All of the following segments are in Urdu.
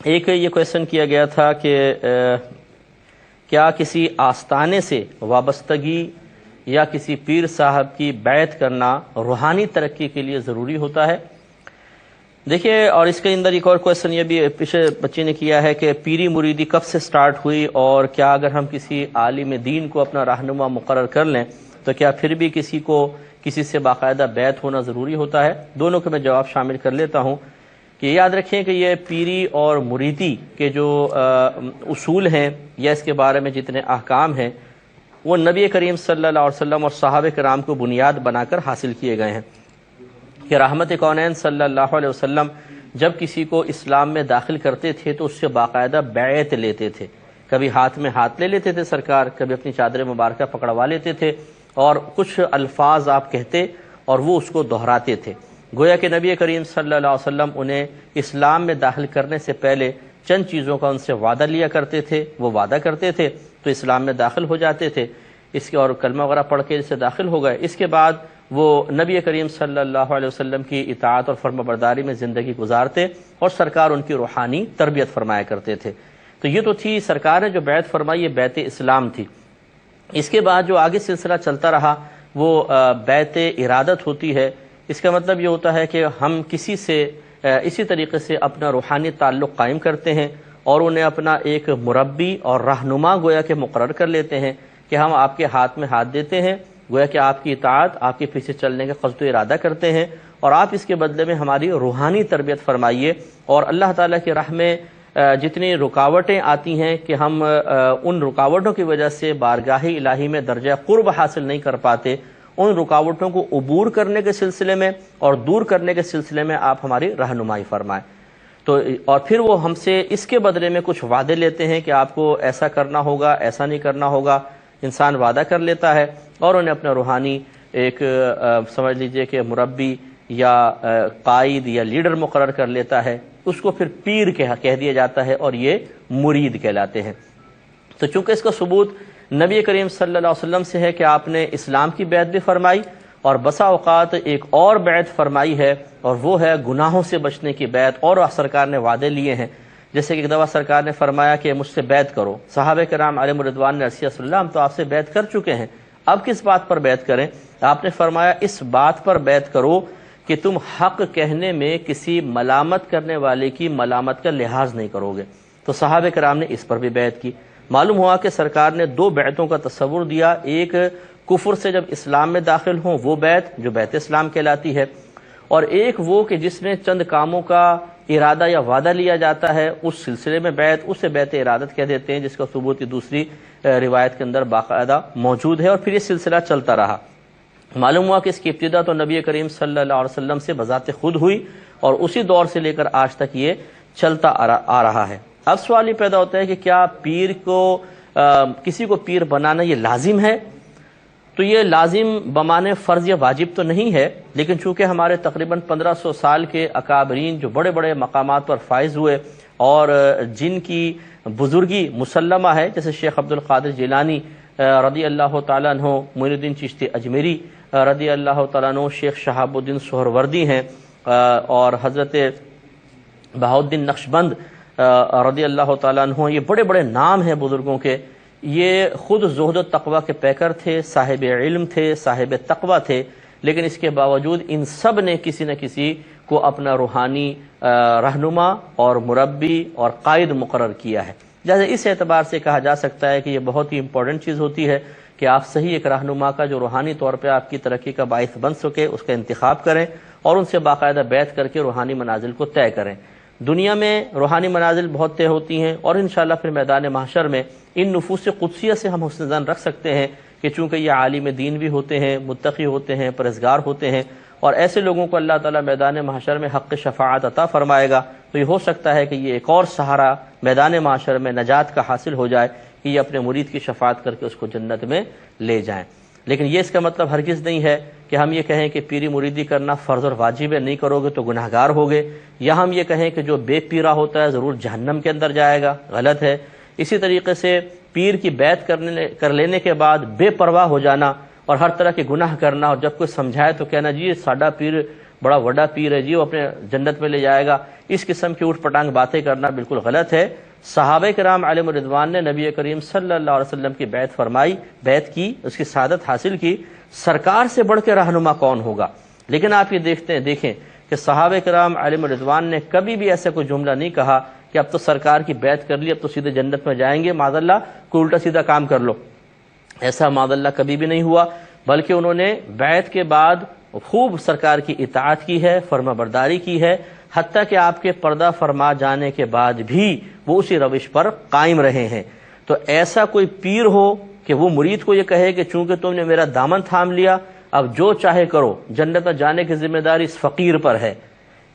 ایک یہ کویشچن کیا گیا تھا کہ کیا کسی آستانے سے وابستگی یا کسی پیر صاحب کی بیعت کرنا روحانی ترقی کے لیے ضروری ہوتا ہے؟ دیکھیے، اور اس کے اندر ایک اور کویشچن یہ بھی پیچھے بچے نے کیا ہے کہ پیری مریدی کب سے سٹارٹ ہوئی، اور کیا اگر ہم کسی عالم دین کو اپنا رہنما مقرر کر لیں تو کیا پھر بھی کسی سے باقاعدہ بیعت ہونا ضروری ہوتا ہے؟ دونوں کے میں جواب شامل کر لیتا ہوں کہ یاد رکھیں کہ یہ پیری اور مریدی کے جو اصول ہیں یا اس کے بارے میں جتنے احکام ہیں وہ نبی کریم صلی اللہ علیہ وسلم اور صحابہ کرام کو بنیاد بنا کر حاصل کیے گئے ہیں کہ رحمت کونین صلی اللہ علیہ وسلم جب کسی کو اسلام میں داخل کرتے تھے تو اس سے باقاعدہ بیعت لیتے تھے. کبھی ہاتھ میں ہاتھ لے لیتے تھے سرکار، کبھی اپنی چادر مبارکہ پکڑوا لیتے تھے اور کچھ الفاظ آپ کہتے اور وہ اس کو دہراتے تھے. گویا کہ نبی کریم صلی اللہ علیہ وسلم انہیں اسلام میں داخل کرنے سے پہلے چند چیزوں کا ان سے وعدہ لیا کرتے تھے، وہ وعدہ کرتے تھے تو اسلام میں داخل ہو جاتے تھے، اس کے اور کلمہ وغیرہ پڑھ کے اس سے داخل ہو گئے. اس کے بعد وہ نبی کریم صلی اللہ علیہ وسلم کی اطاعت اور فرما برداری میں زندگی گزارتے اور سرکار ان کی روحانی تربیت فرمایا کرتے تھے. تو یہ تو تھی سرکار نے جو بیعت فرمائی، یہ بیعت اسلام تھی. اس کے بعد جو آگے سلسلہ چلتا رہا وہ بیعت ارادت ہوتی ہے. اس کا مطلب یہ ہوتا ہے کہ ہم کسی سے اسی طریقے سے اپنا روحانی تعلق قائم کرتے ہیں اور انہیں اپنا ایک مربی اور رہنما گویا کہ مقرر کر لیتے ہیں کہ ہم آپ کے ہاتھ میں ہاتھ دیتے ہیں، گویا کہ آپ کی اطاعت، آپ کے پیچھے چلنے کا قصد و ارادہ کرتے ہیں اور آپ اس کے بدلے میں ہماری روحانی تربیت فرمائیے. اور اللہ تعالیٰ کی راہ میں جتنی رکاوٹیں آتی ہیں کہ ہم ان رکاوٹوں کی وجہ سے بارگاہ الہی میں درجہ قرب حاصل نہیں کر پاتے، ان رکاوٹوں کو عبور کرنے کے سلسلے میں اور دور کرنے کے سلسلے میں آپ ہماری رہنمائی فرمائیں. تو اور پھر وہ ہم سے اس کے بدلے میں کچھ وعدے لیتے ہیں کہ آپ کو ایسا کرنا ہوگا، ایسا نہیں کرنا ہوگا. انسان وعدہ کر لیتا ہے اور انہیں اپنا روحانی ایک سمجھ لیجئے کہ مربی یا قائد یا لیڈر مقرر کر لیتا ہے. اس کو پھر پیر کہہ دیا جاتا ہے اور یہ مرید کہلاتے ہیں. تو چونکہ اس کا ثبوت نبی کریم صلی اللہ علیہ وسلم سے ہے کہ آپ نے اسلام کی بیعت بھی فرمائی اور بسا اوقات ایک اور بیعت فرمائی ہے اور وہ ہے گناہوں سے بچنے کی بیعت، اور سرکار نے وعدے لیے ہیں. جیسے کہ ایک دفعہ سرکار نے فرمایا کہ مجھ سے بیعت کرو. صحابہ کرام علیہم رضوان نے عرض صلی اللہ ہم تو آپ سے بیعت کر چکے ہیں، اب کس بات پر بیعت کریں؟ آپ نے فرمایا اس بات پر بیعت کرو کہ تم حق کہنے میں کسی ملامت کرنے والے کی ملامت کا لحاظ نہیں کرو گے. تو صحابہ کرام نے اس پر بھی بیعت کی. معلوم ہوا کہ سرکار نے دو بیعتوں کا تصور دیا، ایک کفر سے جب اسلام میں داخل ہوں وہ بیعت جو بیعت اسلام کہلاتی ہے، اور ایک وہ کہ جس میں چند کاموں کا ارادہ یا وعدہ لیا جاتا ہے اس سلسلے میں بیعت، اسے بیعت ارادت کہہ دیتے ہیں، جس کا ثبوت دوسری روایت کے اندر باقاعدہ موجود ہے. اور پھر یہ سلسلہ چلتا رہا. معلوم ہوا کہ اس کی ابتدا تو نبی کریم صلی اللہ علیہ وسلم سے بذات خود ہوئی اور اسی دور سے لے کر آج تک یہ چلتا آ رہا ہے. اب سوال یہ پیدا ہوتا ہے کہ کیا کسی کو پیر بنانا یہ لازم ہے؟ تو یہ لازم بمانے فرض یا واجب تو نہیں ہے، لیکن چونکہ ہمارے تقریباً 1500 سال کے اکابرین جو بڑے بڑے مقامات پر فائز ہوئے اور جن کی بزرگی مسلمہ ہے، جیسے شیخ عبد القادر جیلانی رضی اللہ تعالیٰ عنہ، معین الدین چشتی اجمیری رضی اللہ تعالیٰ عنہ، شیخ شہاب الدین سہروردی ہیں، اور حضرت بہاؤالدین نقشبند رضی اللہ تعالیٰ عنہ، یہ بڑے بڑے نام ہیں بزرگوں کے. یہ خود زہد و تقوی کے پیکر تھے، صاحب علم تھے، صاحب تقوی تھے، لیکن اس کے باوجود ان سب نے کسی نہ کسی کو اپنا روحانی رہنما اور مربی اور قائد مقرر کیا ہے. جیسے اس اعتبار سے کہا جا سکتا ہے کہ یہ بہت ہی امپورٹنٹ چیز ہوتی ہے کہ آپ صحیح ایک رہنما کا جو روحانی طور پہ آپ کی ترقی کا باعث بن سکے اس کا انتخاب کریں اور ان سے باقاعدہ بیعت کر کے روحانی منازل کو طے کریں. دنیا میں روحانی منازل بہت طے ہوتی ہیں اور انشاءاللہ پھر میدان محشر میں ان نفوس قدسیہ سے ہم حسن ظن رکھ سکتے ہیں کہ چونکہ یہ عالم دین بھی ہوتے ہیں، متقی ہوتے ہیں، پرہیزگار ہوتے ہیں، اور ایسے لوگوں کو اللہ تعالیٰ میدان محشر میں حق شفاعت عطا فرمائے گا. تو یہ ہو سکتا ہے کہ یہ ایک اور سہارا میدان محشر میں نجات کا حاصل ہو جائے کہ یہ اپنے مرید کی شفاعت کر کے اس کو جنت میں لے جائیں. لیکن یہ اس کا مطلب ہرگز نہیں ہے کہ ہم یہ کہیں کہ پیری مریدی کرنا فرض اور واجب ہے، نہیں کرو گے تو گناہ گار ہوگے، یا ہم یہ کہیں کہ جو بے پیرا ہوتا ہے ضرور جہنم کے اندر جائے گا، غلط ہے. اسی طریقے سے پیر کی بیعت کر لینے کے بعد بے پرواہ ہو جانا اور ہر طرح کے گناہ کرنا، اور جب کوئی سمجھائے تو کہنا جی ساڈا پیر بڑا وڈا پیر ہے جی وہ اپنے جنت میں لے جائے گا، اس قسم کی اوٹ پٹانگ باتیں کرنا بالکل غلط ہے۔ صحابہ کرام علیہم الرضوان نے نبی کریم صلی اللہ علیہ وسلم کی بیعت فرمائی، بیعت کی، اس کی سعادت حاصل کی۔ سرکار سے بڑھ کے رہنما کون ہوگا؟ لیکن آپ یہ دیکھیں کہ صحابہ کرام علیہم الرضوان نے کبھی بھی ایسا کوئی جملہ نہیں کہا کہ اب تو سرکار کی بیعت کر لی، اب تو سیدھے جنت میں جائیں گے، معاذ اللہ کوئی الٹا سیدھا کام کر لو، ایسا معاذ اللہ کبھی بھی نہیں ہوا۔ بلکہ انہوں نے بیعت کے بعد خوب سرکار کی اطاعت کی ہے، فرما برداری کی ہے، حتیٰ کہ آپ کے پردہ فرما جانے کے بعد بھی وہ اسی روش پر قائم رہے ہیں۔ تو ایسا کوئی پیر ہو کہ وہ مرید کو یہ کہے کہ چونکہ تم نے میرا دامن تھام لیا اب جو چاہے کرو، جنت میں جانے کی ذمہ داری اس فقیر پر ہے،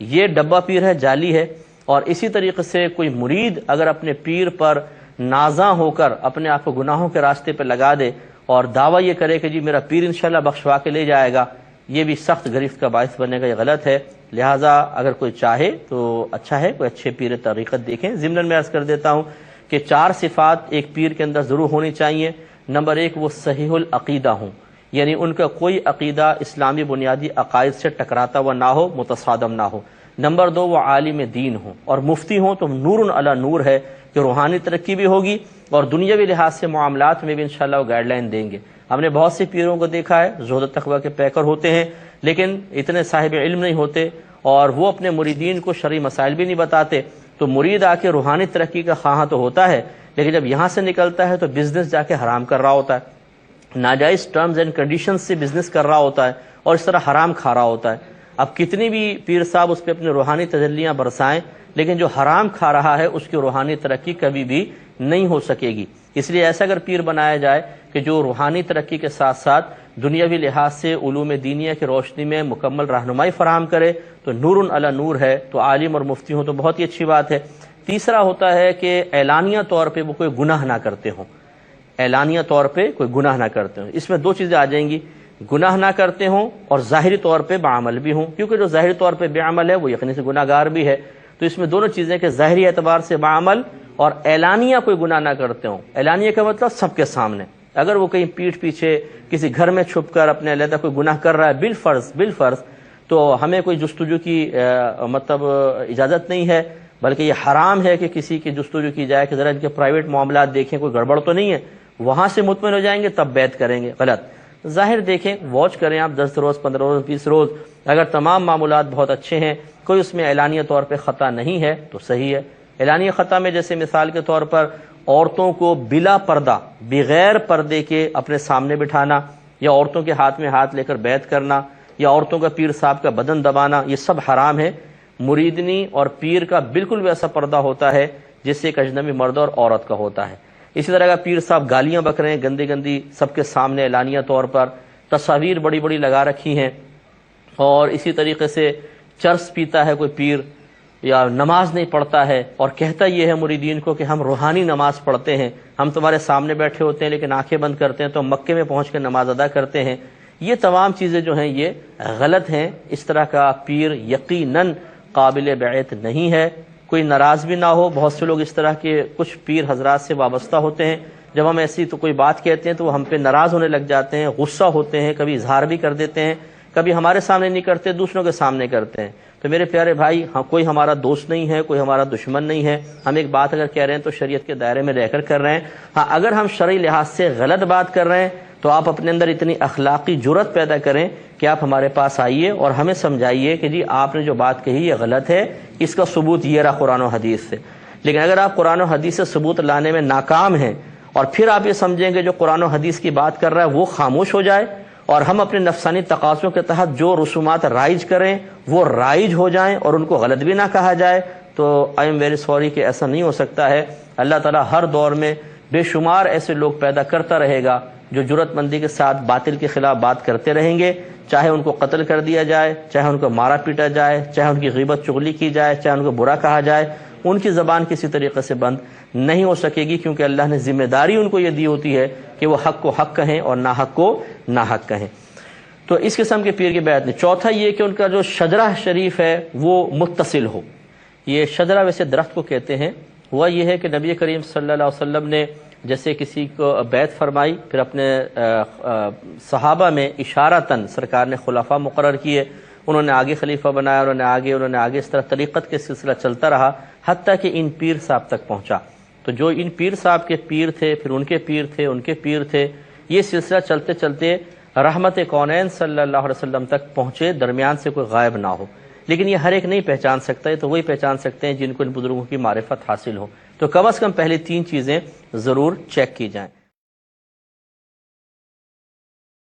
یہ ڈبہ پیر ہے، جعلی ہے۔ اور اسی طریقے سے کوئی مرید اگر اپنے پیر پر نازاں ہو کر اپنے آپ کو گناہوں کے راستے پہ لگا دے اور دعویٰ یہ کرے کہ جی میرا پیر انشاءاللہ بخشوا کے لے جائے گا، یہ بھی سخت گرفت کا باعث بنے گا، یہ غلط ہے۔ لہٰذا اگر کوئی چاہے تو اچھا ہے، کوئی اچھے پیر طریقت دیکھیں۔ ضمن میں عرض کر دیتا ہوں کہ 4 صفات ایک پیر کے اندر ضرور ہونی چاہیے۔ نمبر 1، وہ صحیح العقیدہ ہوں، یعنی ان کا کوئی عقیدہ اسلامی بنیادی عقائد سے ٹکراتا ہوا نہ ہو، متصادم نہ ہو۔ نمبر 2، وہ عالم دین ہوں، اور مفتی ہوں تو نور علی نور ہے کہ روحانی ترقی بھی ہوگی اور دنیاوی لحاظ سے معاملات میں بھی انشاءاللہ وہ گائیڈ لائن دیں گے۔ ہم نے بہت سے پیروں کو دیکھا ہے، زہد و تقویٰ کے پیکر ہوتے ہیں لیکن اتنے صاحب علم نہیں ہوتے، اور وہ اپنے مریدین کو شرعی مسائل بھی نہیں بتاتے۔ تو مرید آ کے روحانی ترقی کا خواہاں تو ہوتا ہے، لیکن جب یہاں سے نکلتا ہے تو بزنس جا کے حرام کر رہا ہوتا ہے، ناجائز ٹرمز اینڈ کنڈیشنز سے بزنس کر رہا ہوتا ہے اور اس طرح حرام کھا رہا ہوتا ہے۔ اب کتنی بھی پیر صاحب اس پہ اپنی روحانی تجلیاں برسائیں، لیکن جو حرام کھا رہا ہے اس کی روحانی ترقی کبھی بھی نہیں ہو سکے گی۔ اس لیے ایسا اگر پیر بنایا جائے کہ جو روحانی ترقی کے ساتھ ساتھ دنیاوی لحاظ سے علوم دینیہ کی روشنی میں مکمل رہنمائی فراہم کرے تو نور علی نور ہے، تو عالم اور مفتی ہوں تو بہت ہی اچھی بات ہے۔ تیسرا ہوتا ہے کہ اعلانیہ طور پہ وہ کوئی گناہ نہ کرتے ہوں، اعلانیہ طور پہ کوئی گناہ نہ کرتے ہوں۔ اس میں 2 چیزیں آ جائیں گی، گناہ نہ کرتے ہوں اور ظاہری طور پہ بعمل بھی ہوں، کیونکہ جو ظاہری طور پہ بعمل ہے وہ یقینی سے گناہ گار بھی ہے۔ تو اس میں دونوں چیزیں کہ ظاہری اعتبار سے بعمل اور اعلانیہ کوئی گناہ نہ کرتے ہوں۔ اعلانیہ کا مطلب سب کے سامنے، اگر وہ کہیں پیٹھ پیچھے کسی گھر میں چھپ کر اپنے علیحدہ کوئی گناہ کر رہا ہے بالفرض تو ہمیں کوئی جستجو کی مطلب اجازت نہیں ہے، بلکہ یہ حرام ہے کہ کسی کی جستجو کی جائے کہ ذرا ان کے پرائیویٹ معاملات دیکھیں کوئی گڑبڑ تو نہیں ہے، وہاں سے مطمئن ہو جائیں گے تب بیعت کریں گے، غلط۔ ظاہر دیکھیں، واچ کریں آپ 10 روز 15 روز 20 روز، اگر تمام معاملات بہت اچھے ہیں، کوئی اس میں اعلانیہ طور پہ خطا نہیں ہے تو صحیح ہے۔ اعلانیہ خطا میں جیسے مثال کے طور پر عورتوں کو بلا پردہ، بغیر پردے کے اپنے سامنے بٹھانا، یا عورتوں کے ہاتھ میں ہاتھ لے کر بیعت کرنا، یا عورتوں کا پیر صاحب کا بدن دبانا، یہ سب حرام ہے۔ مریدنی اور پیر کا بالکل ویسا پردہ ہوتا ہے جس سے ایک اجنبی مرد اور عورت کا ہوتا ہے۔ اسی طرح کا پیر صاحب گالیاں بک رہے ہیں گندی گندی سب کے سامنے اعلانیہ طور پر، تصاویر بڑی بڑی لگا رکھی ہیں، اور اسی طریقے سے چرس پیتا ہے کوئی پیر، یا نماز نہیں پڑھتا ہے اور کہتا یہ ہے مریدین کو کہ ہم روحانی نماز پڑھتے ہیں، ہم تمہارے سامنے بیٹھے ہوتے ہیں لیکن آنکھیں بند کرتے ہیں تو مکے میں پہنچ کے نماز ادا کرتے ہیں۔ یہ تمام چیزیں جو ہیں یہ غلط ہیں۔ اس طرح کا پیر یقیناً قابل بیعت نہیں ہے۔ کوئی ناراض بھی نہ ہو، بہت سے لوگ اس طرح کے کچھ پیر حضرات سے وابستہ ہوتے ہیں، جب ہم ایسی تو کوئی بات کہتے ہیں تو وہ ہم پہ ناراض ہونے لگ جاتے ہیں، غصہ ہوتے ہیں، کبھی اظہار بھی کر دیتے ہیں، کبھی ہمارے سامنے نہیں کرتے، دوسروں کے سامنے کرتے ہیں۔ تو میرے پیارے بھائی، کوئی ہمارا دوست نہیں ہے، کوئی ہمارا دشمن نہیں ہے، ہم ایک بات اگر کہہ رہے ہیں تو شریعت کے دائرے میں رہ کر کر رہے ہیں۔ ہاں، اگر ہم شرعی لحاظ سے غلط بات کر رہے ہیں تو آپ اپنے اندر اتنی اخلاقی جرت پیدا کریں کہ آپ ہمارے پاس آئیے اور ہمیں سمجھائیے کہ جی آپ نے جو بات کہی یہ غلط ہے، اس کا ثبوت یہ رہا قرآن و حدیث سے۔ لیکن اگر آپ قرآن و حدیث سے ثبوت لانے میں ناکام ہیں اور پھر آپ یہ سمجھیں کہ جو قرآن و حدیث کی بات کر رہا ہے وہ خاموش ہو جائے اور ہم اپنے نفسانی تقاضوں کے تحت جو رسومات رائج کریں وہ رائج ہو جائیں اور ان کو غلط بھی نہ کہا جائے، تو آئی ایم ویری سوری کہ ایسا نہیں ہو سکتا ہے۔ اللہ تعالیٰ ہر دور میں بے شمار ایسے لوگ پیدا کرتا رہے گا جو جرت مندی کے ساتھ باطل کے خلاف بات کرتے رہیں گے، چاہے ان کو قتل کر دیا جائے، چاہے ان کو مارا پیٹا جائے، چاہے ان کی غیبت چغلی کی جائے، چاہے ان کو برا کہا جائے، ان کی زبان کسی طریقے سے بند نہیں ہو سکے گی، کیونکہ اللہ نے ذمہ داری ان کو یہ دی ہوتی ہے کہ وہ حق کو حق کہیں اور ناحق کو ناحق کہیں۔ تو اس قسم کے پیر کی بیعت نہیں۔ چوتھا یہ کہ ان کا جو شجرہ شریف ہے وہ متصل ہو۔ یہ شجرہ ویسے درخت کو کہتے ہیں، ہوا یہ ہے کہ نبی کریم صلی اللہ علیہ وسلم نے جیسے کسی کو بیعت فرمائی، پھر اپنے صحابہ میں اشارتاً سرکار نے خلفاء مقرر کیے، انہوں نے آگے خلیفہ بنایا، انہوں نے آگے اس طرح طریقت کے سلسلہ چلتا رہا حتیٰ کہ ان پیر صاحب تک پہنچا۔ تو جو ان پیر صاحب کے پیر تھے، پھر ان کے پیر تھے، ان کے پیر تھے، یہ سلسلہ چلتے چلتے رحمت کونین صلی اللہ علیہ وسلم تک پہنچے، درمیان سے کوئی غائب نہ ہو۔ لیکن یہ ہر ایک نہیں پہچان سکتا، یہ تو وہی پہچان سکتے ہیں جن کو ان بزرگوں کی معرفت حاصل ہو۔ تو کم از کم پہلے 3 چیزیں ضرور چیک کی جائیں۔